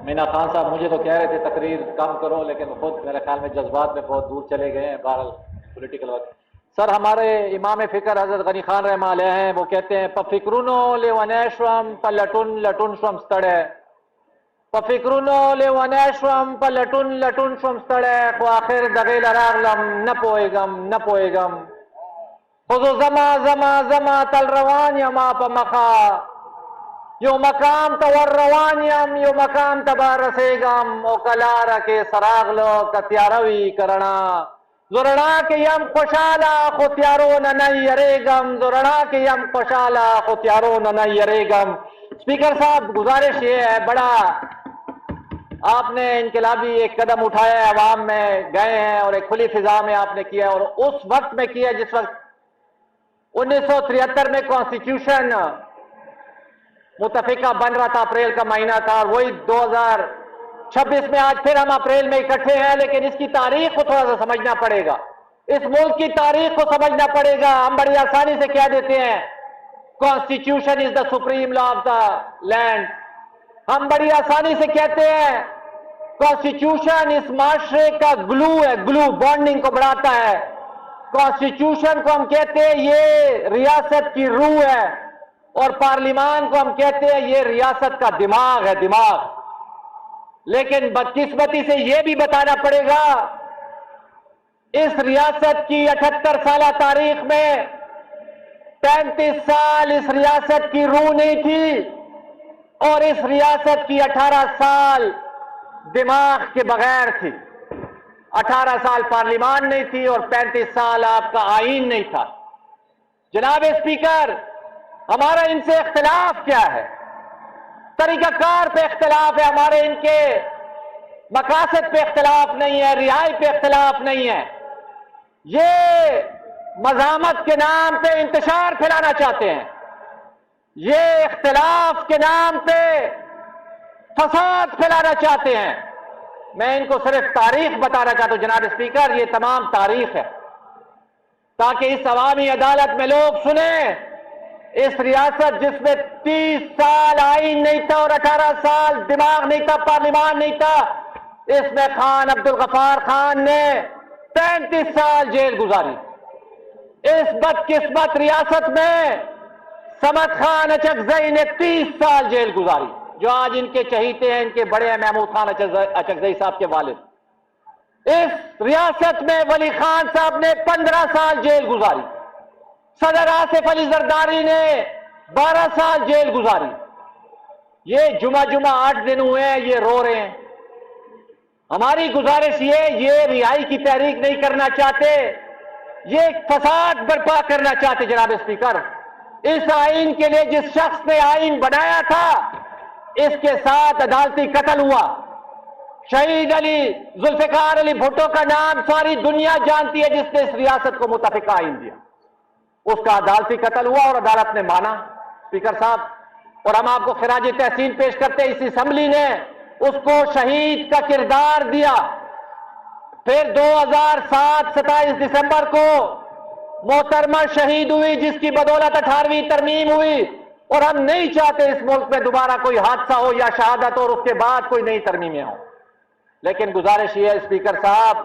مینا خان صاحب مجھے تو کہہ رہے تھے تقریر کم کرو، لیکن خود میرے خیال میں جذبات میں بہت دور چلے گئے ہیں. بہرحال پولیٹیکل وقت. سر ہمارے امام فکر حضرت غنی خان رحمہ اللہ ہیں، وہ کہتے ہیں پفکرونو لیونیشوم پلٹن لٹن شوم ستڑے، پفکرونو لیونیشوم پلٹن لٹن شوم ستڑے، خو آخر دغیل راغلم نہ پوئگم خذو زما زما زما تل روان یما پا مخا، یو مقام تور روانیم یو مقام تبا رسیگم، او کلارا کے سراغلو کتیاروی کرنا، زورنا کے یم خوشالا خوتیارو ننائی یریگم، زورنا کے یم خوشالا خوتیارو ننائی یریگم. اسپیکر صاحب گزارش یہ ہے، بڑا آپ نے انقلابی ایک قدم اٹھایا ہے، عوام میں گئے ہیں اور ایک کھلی فضا میں آپ نے کیا، اور اس وقت میں کیا جس وقت 1973 میں کانسٹیٹیوشن متفقہ بن رہا تھا، اپریل کا مہینہ تھا، اور وہی 2026 میں آج پھر ہم اپریل میں اکٹھے ہیں. لیکن اس کی تاریخ کو تھوڑا سا سمجھنا پڑے گا، اس ملک کی تاریخ کو سمجھنا پڑے گا. ہم بڑی آسانی سے کہہ دیتے ہیں constitution is the supreme law of the land, ہم بڑی آسانی سے کہتے ہیں کانسٹیٹیوشن اس معاشرے کا گلو ہے، گلو بانڈنگ کو بڑھاتا ہے. کانسٹیٹیوشن کو ہم کہتے ہیں یہ ریاست کی روح ہے، اور پارلیمان کو ہم کہتے ہیں یہ ریاست کا دماغ ہے، دماغ. لیکن بدقسمتی سے یہ بھی بتانا پڑے گا اس ریاست کی 78 سالہ تاریخ میں 35 سال اس ریاست کی روح نہیں تھی، اور اس ریاست کی 18 سال دماغ کے بغیر تھی. 18 سال پارلیمان نہیں تھی اور 35 سال آپ کا آئین نہیں تھا. جناب اسپیکر، ہمارا ان سے اختلاف کیا ہے؟ طریقہ کار پہ اختلاف ہے، ہمارے ان کے مقاصد پہ اختلاف نہیں ہے، رہائی پہ اختلاف نہیں ہے. یہ مزاحمت کے نام پہ انتشار پھیلانا چاہتے ہیں، یہ اختلاف کے نام پہ فساد پھیلانا چاہتے ہیں. میں ان کو صرف تاریخ بتانا چاہتا ہوں جناب اسپیکر، یہ تمام تاریخ ہے تاکہ اس عوامی عدالت میں لوگ سنیں. اس ریاست جس میں 30 سال آئین نہیں تھا اور 18 سال دماغ نہیں تھا، پارلیمان نہیں تھا، اس میں خان عبدالغفار خان نے 35 سال جیل گزاری. اس بدقسمت ریاست میں صمد خان اچکزئی نے 30 سال جیل گزاری، جو آج ان کے چہیتے ہیں، ان کے بڑے ہیں محمود خان اچکزئی صاحب کے والد. اس ریاست میں ولی خان صاحب نے 15 سال جیل گزاری، صدر آصف علی زرداری نے 12 سال جیل گزاری. یہ جمعہ 8 دن ہوئے ہیں، یہ رو رہے ہیں. ہماری گزارش یہ رہائی کی تحریک نہیں کرنا چاہتے، یہ فساد برپا کرنا چاہتے. جناب اسپیکر، اس آئین کے لیے جس شخص نے آئین بنایا تھا اس کے ساتھ عدالتی قتل ہوا. شہید علی ذوالفقار علی بھٹو کا نام ساری دنیا جانتی ہے، جس نے اس ریاست کو متفقہ آئین دیا. اس کا عدالتی قتل ہوا اور عدالت نے مانا. اسپیکر صاحب، اور ہم آپ کو خراج تحسین پیش کرتے ہیں، اس اسمبلی نے اس کو شہید کا کردار دیا. پھر 2007 27 دسمبر کو محترمہ شہید ہوئی، جس کی بدولت 18ویں ترمیم ہوئی. اور ہم نہیں چاہتے اس ملک میں دوبارہ کوئی حادثہ ہو یا شہادت اور اس کے بعد کوئی نئی ترمیمیں ہوں. لیکن گزارش یہ ہے اسپیکر صاحب،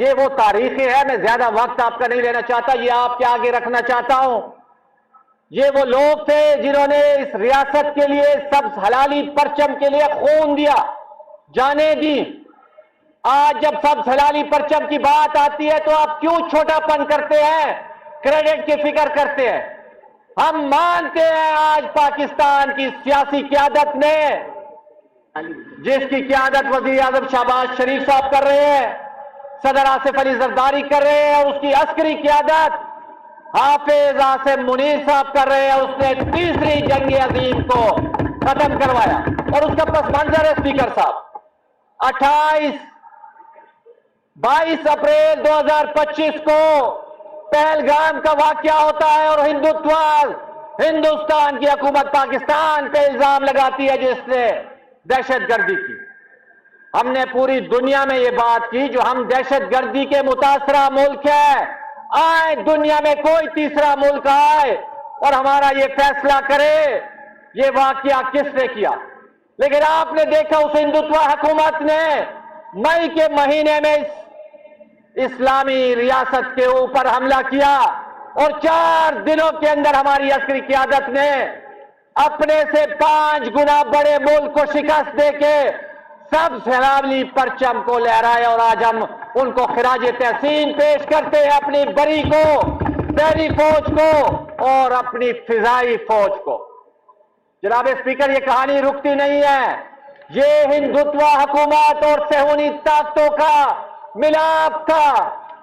یہ وہ تاریخیں ہیں، میں زیادہ وقت آپ کا نہیں لینا چاہتا، یہ آپ کے آگے رکھنا چاہتا ہوں. یہ وہ لوگ تھے جنہوں نے اس ریاست کے لیے سبز حلالی پرچم کے لیے خون دیا، جانیں دی. آج جب سبز حلالی پرچم کی بات آتی ہے تو آپ کیوں چھوٹا پن کرتے ہیں، کریڈٹ کی فکر کرتے ہیں؟ ہم مانتے ہیں آج پاکستان کی سیاسی قیادت نے، جس کی قیادت وزیر اعظم شہباز شریف صاحب کر رہے ہیں، صدر آصف علی زرداری کر رہے ہیں، اور اس کی عسکری قیادت حافظ عاصم منیر صاحب کر رہے ہیں. اس نے تیسری جنگ عظیم کو ختم کروایا. اور اس کا پس منظر ہے اسپیکر صاحب، 22 اپریل 2025 کو پہلگام کا واقعہ ہوتا ہے، اور ہندوستان کی حکومت پاکستان پہ الزام لگاتی ہے جس نے دہشت گردی کی. ہم نے پوری دنیا میں یہ بات کی، جو ہم دہشت گردی کے متاثرہ ملک ہے، آئے دنیا میں کوئی تیسرا ملک آئے اور ہمارا یہ فیصلہ کرے یہ واقعہ کس نے کیا. لیکن آپ نے دیکھا اس ہندوتوا حکومت نے مئی کے مہینے میں اسلامی ریاست کے اوپر حملہ کیا اور 4 دنوں کے اندر ہماری عسکری قیادت نے اپنے سے 5 گنا بڑے ملک کو شکست دے کے سب سلامی پرچم کو لہرایا، اور آج ہم ان کو خراج تحسین پیش کرتے ہیں، اپنی بری کو، بحری فوج کو اور اپنی فضائی فوج کو۔ جناب اسپیکر، یہ کہانی رکتی نہیں ہے، یہ ہندوتوا حکومت اور صہیونی طاقتوں کا ملاپ تھا۔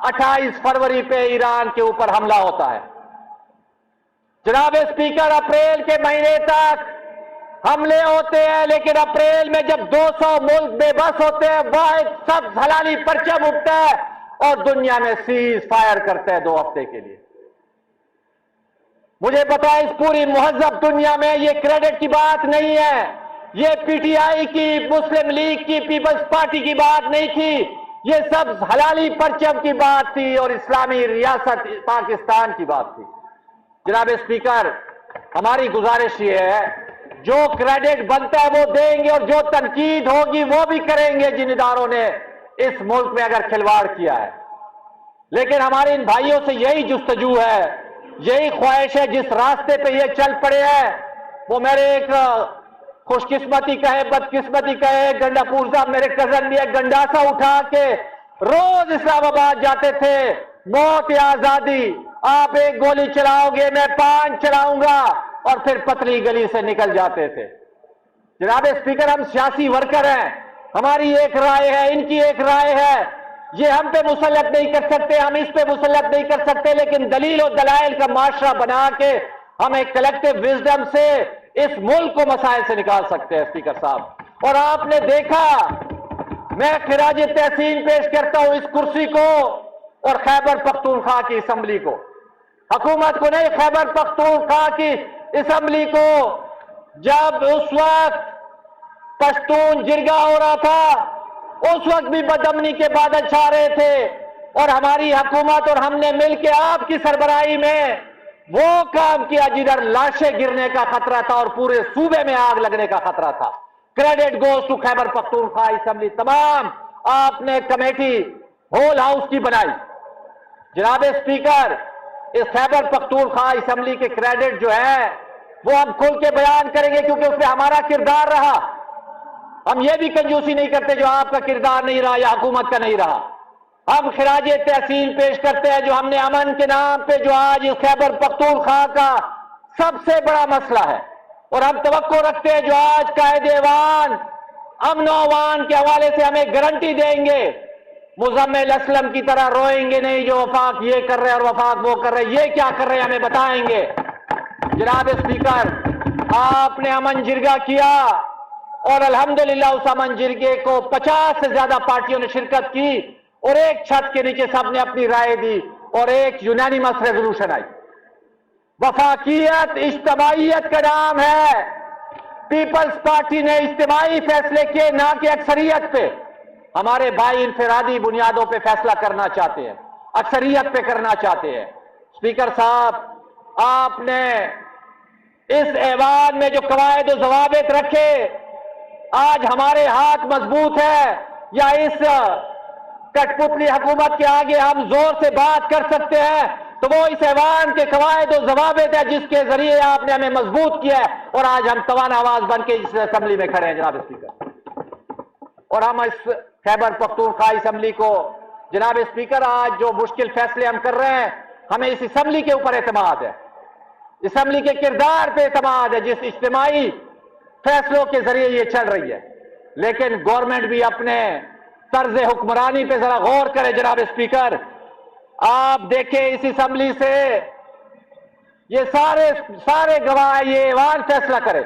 28 فروری پہ ایران کے اوپر حملہ ہوتا ہے۔ جناب اسپیکر، اپریل کے مہینے تک حملے ہوتے ہیں، لیکن اپریل میں جب 200 ملک بے بس ہوتے ہیں، واحد سب حلالی پرچم اٹھتا ہے اور دنیا میں سیز فائر کرتے ہیں 2 ہفتے کے لیے۔ مجھے پتا ہے اس پوری مہذب دنیا میں یہ کریڈٹ کی بات نہیں ہے، یہ پی ٹی آئی کی، مسلم لیگ کی، پیپلز پارٹی کی بات نہیں تھی، یہ سب حلالی پرچم کی بات تھی اور اسلامی ریاست پاکستان کی بات تھی۔ جناب اسپیکر، ہماری گزارش یہ ہے، جو کریڈٹ بنتا ہے وہ دیں گے اور جو تنقید ہوگی وہ بھی کریں گے جن اداروں نے اس ملک میں اگر کھلواڑ کیا ہے۔ لیکن ہمارے ان بھائیوں سے یہی جستجو ہے، یہی خواہش ہے، جس راستے پہ یہ چل پڑے ہیں وہ میرے ایک خوش قسمتی کہے بدقسمتی کہے، گنڈا پور صاحب میرے کزن بھی ایک گنڈاسا اٹھا کے روز اسلام آباد جاتے تھے، موت یا آزادی، آپ 1 گولی چلاؤ گے میں 5 چلاؤں گا، اور پھر پتلی گلی سے نکل جاتے تھے۔ جناب اسپیکر، ہم سیاسی ورکر ہیں، ہماری ایک رائے ہے، ان کی ایک رائے ہے، یہ ہم پہ مسلط نہیں کر سکتے، ہم اس پہ مسلط نہیں کر سکتے، لیکن دلیل و دلائل کا معاشرہ بنا کے ہم ایک کلیکٹیو وزڈم سے اس ملک کو مسائل سے نکال سکتے ہیں اسپیکر صاحب۔ اور آپ نے دیکھا، میں خراج تحسین پیش کرتا ہوں اس کرسی کو اور خیبر پختونخوا کی اسمبلی کو، حکومت کو نہیں، خیبر پختونخوا کی اسمبلی کو، جب اس وقت پشتون جرگہ ہو رہا تھا، اس وقت بھی بدامنی کے بادل چھا رہے تھے، اور ہماری حکومت اور ہم نے مل کے آپ کی سربراہی میں وہ کام کیا جدھر لاشیں گرنے کا خطرہ تھا اور پورے صوبے میں آگ لگنے کا خطرہ تھا۔ Credit goes to Khyber Pakhtunkhwa assembly, تمام آپ نے کمیٹی ہول ہاؤس کی بنائی۔ جناب اسپیکر، اس خیبر پختونخوا اسمبلی کے کریڈٹ جو ہے وہ ہم کھل کے بیان کریں گے، کیونکہ اس میں ہمارا کردار رہا۔ ہم یہ بھی کنجوسی نہیں کرتے جو آپ کا کردار نہیں رہا یا حکومت کا نہیں رہا۔ ہم خراج تحسین پیش کرتے ہیں جو ہم نے امن کے نام پہ جو آج خیبر پختونخوا کا سب سے بڑا مسئلہ ہے، اور ہم توقع رکھتے ہیں جو آج قائد ایوان امن و امان کے حوالے سے ہمیں گارنٹی دیں گے، مزمل اسلم کی طرح روئیں گے نہیں جو وفاق یہ کر رہے اور وفاق وہ کر رہے، یہ کیا کر رہے ہمیں بتائیں گے۔ جناب اسپیکر، آپ نے امن جرگہ کیا اور الحمدللہ اس امن جرگے کو 50 سے زیادہ پارٹیوں نے شرکت کی اور ایک چھت کے نیچے سب نے اپنی رائے دی اور ایک یونانیمس ریزولوشن آئی۔ وفاقیت اجتماعیت کا نام ہے، پیپلز پارٹی نے اجتماعی فیصلے کیے نہ کہ اکثریت پہ۔ ہمارے بھائی انفرادی بنیادوں پہ فیصلہ کرنا چاہتے ہیں، اکثریت پہ کرنا چاہتے ہیں۔ اسپیکر صاحب، آپ نے اس ایوان میں جو قواعد و ضوابط رکھے، آج ہمارے ہاتھ مضبوط ہے یا اس کٹ پتلی حکومت کے آگے ہم زور سے بات کر سکتے ہیں، تو وہ اس ایوان کے قواعد و ضوابط ہے جس کے ذریعے آپ نے ہمیں مضبوط کیا ہے، اور آج ہم توانا آواز بن کے اس اسمبلی میں کھڑے ہیں جناب اسپیکر۔ اور ہم اس خیبر پختونخوا اسمبلی کو، جناب اسپیکر، آج جو مشکل فیصلے ہم کر رہے ہیں، ہمیں اس اسمبلی کے اوپر اعتماد ہے، اسمبلی کے کردار پہ اعتماد ہے جس اجتماعی فیصلوں کے ذریعے یہ چل رہی ہے۔ لیکن گورنمنٹ بھی اپنے طرز حکمرانی پہ ذرا غور کرے جناب اسپیکر۔ آپ دیکھیں اس اسمبلی سے یہ سارے گواہ یہ ایوان فیصلہ کرے۔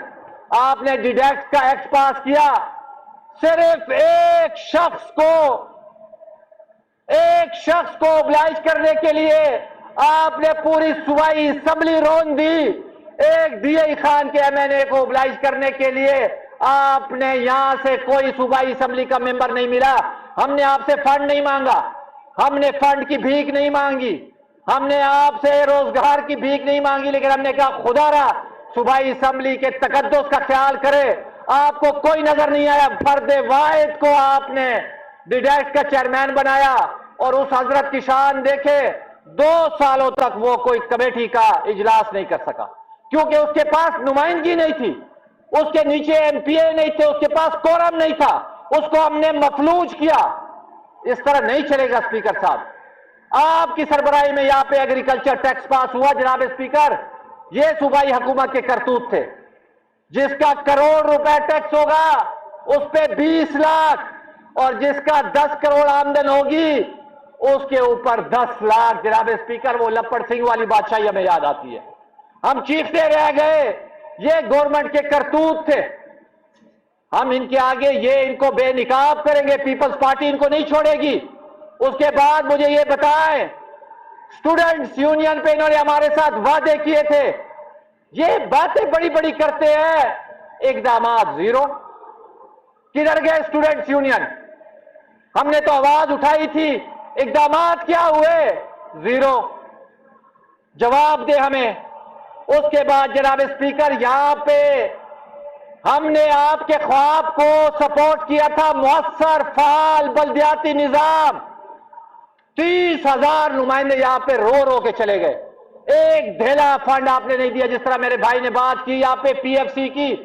آپ نے ڈیڈیکٹ کا ایکٹ پاس کیا، صرف ایک شخص کو اوبلائج کرنے کے لیے آپ نے پوری صوبائی اسمبلی رون دی۔ ایک ڈی اے خان کے ایم این اے کو اوبلائج کرنے کے لیے آپ نے یہاں سے کوئی صوبائی اسمبلی کا ممبر نہیں ملا۔ ہم نے آپ سے فنڈ نہیں مانگا، ہم نے فنڈ کی بھیک نہیں مانگی، ہم نے آپ سے روزگار کی بھیک نہیں مانگی، لیکن ہم نے کہا خدا را صوبائی اسمبلی کے تقدس کا خیال کرے، آپ کو کوئی نظر نہیں آیا. فرد واحد کو آپ نے ڈیڈیکٹ کا چیئرمین بنایا اور اس حضرت کی شان دیکھے 2 سالوں تک وہ کوئی کمیٹی کا اجلاس نہیں کر سکا کیونکہ اس کے پاس نمائندگی نہیں تھی, اس کے نیچے ایم پی اے نہیں تھے, اس کے پاس کورم نہیں تھا, اس کو ہم نے مفلوج کیا. اس طرح نہیں چلے گا اسپیکر صاحب. آپ کی سربراہی میں یہاں پہ ایگریکلچر ٹیکس پاس ہوا جناب اسپیکر. یہ صوبائی حکومت کے کرتوت تھے. جس کا 1 کروڑ روپے ٹیکس ہوگا اس پہ 20 لاکھ, اور جس کا 10 کروڑ آمدن ہوگی اس کے اوپر 10 لاکھ. جناب اسپیکر وہ لپڑ سنگھ والی بادشاہی ہمیں یاد آتی ہے. ہم چیختے رہ گئے یہ گورنمنٹ کے کرتوت تھے. ہم ان کے آگے ان کو بے نقاب کریں گے. پیپلز پارٹی ان کو نہیں چھوڑے گی. اس کے بعد مجھے یہ بتائیں, اسٹوڈنٹس یونین پہ انہوں نے ہمارے ساتھ وعدے کیے تھے, یہ باتیں بڑی بڑی کرتے ہیں, اقدامات زیرو. کدھر گئے اسٹوڈنٹس یونین؟ ہم نے تو آواز اٹھائی تھی, اقدامات کیا ہوئے؟ زیرو. جواب دے ہمیں. اس کے بعد جناب اسپیکر یہاں پہ ہم نے آپ کے خواب کو سپورٹ کیا تھا, مؤثر فعال بلدیاتی نظام. 30,000 نمائندے یہاں پہ رو رو کے چلے گئے. ایک ڈھیلا فنڈ آپ نے نہیں دیا. جس طرح میرے بھائی نے بات کی یہاں پہ پی ایف سی کی,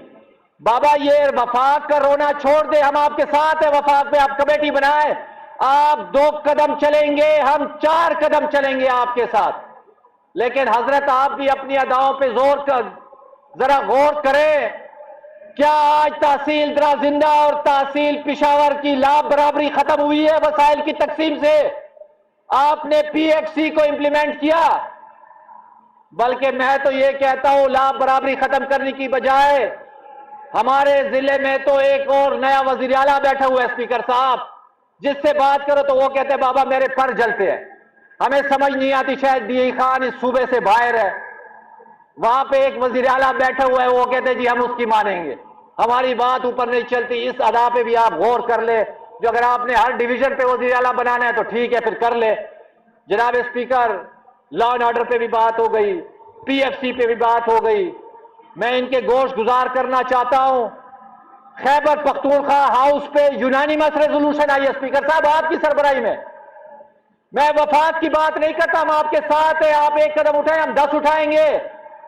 بابا یہ وفاق کا رونا چھوڑ دے, ہم آپ کے ساتھ ہیں. وفاق پہ آپ کمیٹی بنائیں, آپ 2 قدم چلیں گے, ہم 4 قدم چلیں گے آپ کے ساتھ. لیکن حضرت آپ بھی اپنی اداؤں پہ ذرا غور کریں. کیا آج تحصیل درازندہ اور تحصیل پشاور کی لا برابری ختم ہوئی ہے وسائل کی تقسیم سے؟ آپ نے پی ایف سی کو امپلیمنٹ کیا. بلکہ میں تو یہ کہتا ہوں لا برابری ختم کرنے کی بجائے ہمارے ضلع میں تو ایک اور نیا وزیر اعلیٰ بیٹھا ہوا ہے اسپیکر صاحب, جس سے بات کرو تو وہ کہتے ہیں بابا میرے پر جلتے ہیں. ہمیں سمجھ نہیں آتی, شاید ڈی خان اس صوبے سے باہر ہے. وہاں پہ ایک وزیر اعلیٰ بیٹھا ہوا ہے, وہ کہتے ہیں جی ہم اس کی مانیں گے, ہماری بات اوپر نہیں چلتی. اس ادا پہ بھی آپ غور کر لے. جو اگر آپ نے ہر ڈویژن پہ وزیر اعلیٰ بنانا ہے تو ٹھیک ہے, پھر کر لے. جناب اسپیکر لا اینڈ آرڈر پہ بھی بات ہو گئی, پی ایف سی پہ بھی بات ہو گئی. میں ان کے گوش گزار کرنا چاہتا ہوں, خیبر پختونخوا ہاؤس پہ یونانیمس ریزولوشن آئی ہے اسپیکر صاحب آپ کی سربراہی میں. میں وفات کی بات نہیں کرتا, ہم آپ کے ساتھ ہیں. آپ 1 قدم اٹھائیں, ہم 10 اٹھائیں گے.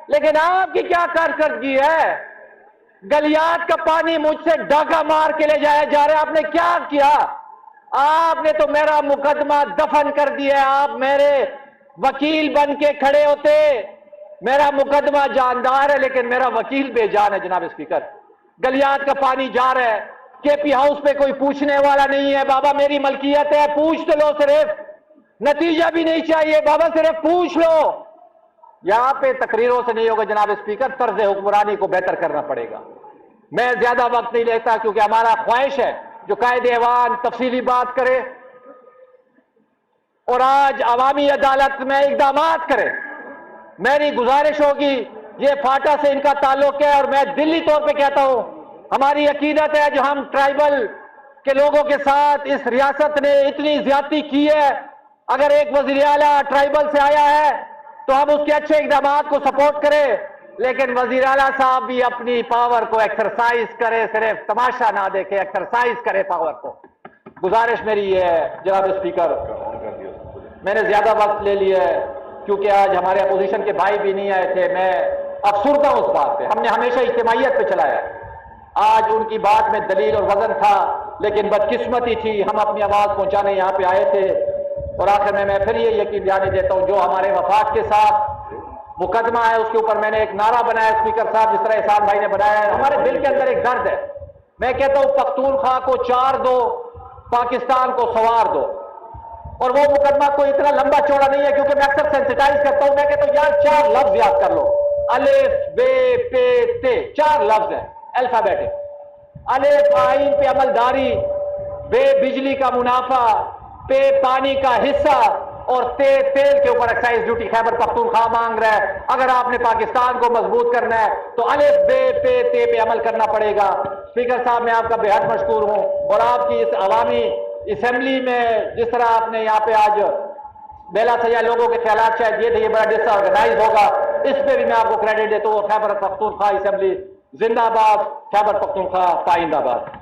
لیکن آپ کی کیا کارکردگی ہے؟ گلیات کا پانی مجھ سے ڈاکہ مار کے لے جایا جا رہا ہے. آپ نے کیا کیا؟ آپ نے تو میرا مقدمہ دفن کر دیا. آپ میرے وکیل بن کے کھڑے ہوتے. میرا مقدمہ جاندار ہے لیکن میرا وکیل بے جان ہے. جناب اسپیکر گلیات کا پانی جا رہا ہے, کے پی ہاؤس پہ کوئی پوچھنے والا نہیں ہے. بابا میری ملکیت ہے, پوچھ تو لو, صرف نتیجہ بھی نہیں چاہیے بابا, صرف پوچھ لو. یہاں پہ تقریروں سے نہیں ہوگا جناب اسپیکر, طرز حکمرانی کو بہتر کرنا پڑے گا. میں زیادہ وقت نہیں لیتا کیونکہ ہمارا خواہش ہے جو قائد ایوان تفصیلی بات کرے اور آج عوامی عدالت میں اقدامات کرے. میری گزارش ہوگی, یہ فاٹا سے ان کا تعلق ہے اور میں دلی طور پہ کہتا ہوں, ہماری عقیدت ہے جو ہم ٹرائبل کے لوگوں کے ساتھ اس ریاست نے اتنی زیادتی کی ہے, اگر ایک وزیر اعلیٰ ٹرائبل سے آیا ہے تو ہم اس کے اچھے اقدامات کو سپورٹ کریں. لیکن وزیر اعلیٰ صاحب بھی اپنی پاور کو ایکسرسائز کرے, صرف تماشا نہ دیکھے, ایکسرسائز کرے پاور کو. گزارش میری یہ ہے جناب اسپیکر, میں نے زیادہ وقت لے لیا ہے کیونکہ آج ہمارے اپوزیشن کے بھائی بھی نہیں آئے تھے. میں افسردہ ہوں اس بات پہ, ہم نے ہمیشہ اجتماعیت پہ چلایا ہے. آج ان کی بات میں دلیل اور وزن تھا لیکن بدقسمتی تھی, ہم اپنی آواز پہنچانے یہاں پہ آئے تھے. اور آخر میں پھر یہ یقین دلانے دیتا ہوں, جو ہمارے وفات کے ساتھ مقدمہ ہے اس کے اوپر میں نے ایک نعرہ بنایا اسپیکر صاحب, جس طرح احسان بھائی نے بنایا ہے. ہمارے دل کے اندر ایک درد ہے. میں کہتا ہوں پختونخوا کو 4 دو, پاکستان کو سوار دو. اور وہ مقدمہ کوئی اتنا لمبا چوڑا نہیں ہے کیونکہ میں اکثر سینسٹائز کرتا ہوں. میں کہتا ہوں یار 4 لفظ یاد کر لو, الف بے پے تے, 4 لفظ ہیں الفابیٹک. الف آئین پہ عمل داری, بے بجلی کا منافع, پے پانی کا حصہ, اور تیل کے اوپر ایکسائز ڈیوٹی خیبر پختونخوا مانگ رہا ہے. اگر آپ نے پاکستان کو مضبوط کرنا ہے تو الف بے پے تے پہ عمل کرنا پڑے گا. اسپیکر صاحب میں آپ کا بے حد مشکور ہوں, اور آپ کی اس عوامی اسمبلی میں جس طرح آپ نے یہاں پہ آج بیلا سیا لوگوں کے خیالات شاید یہ تھے یہ بڑا ڈس آرگنائز ہوگا, اس پہ بھی میں آپ کو کریڈٹ دیتا ہوں. خیبر پختونخوا اسمبلی زندہ باد، خیبر پختونخوا، پائندہ باد.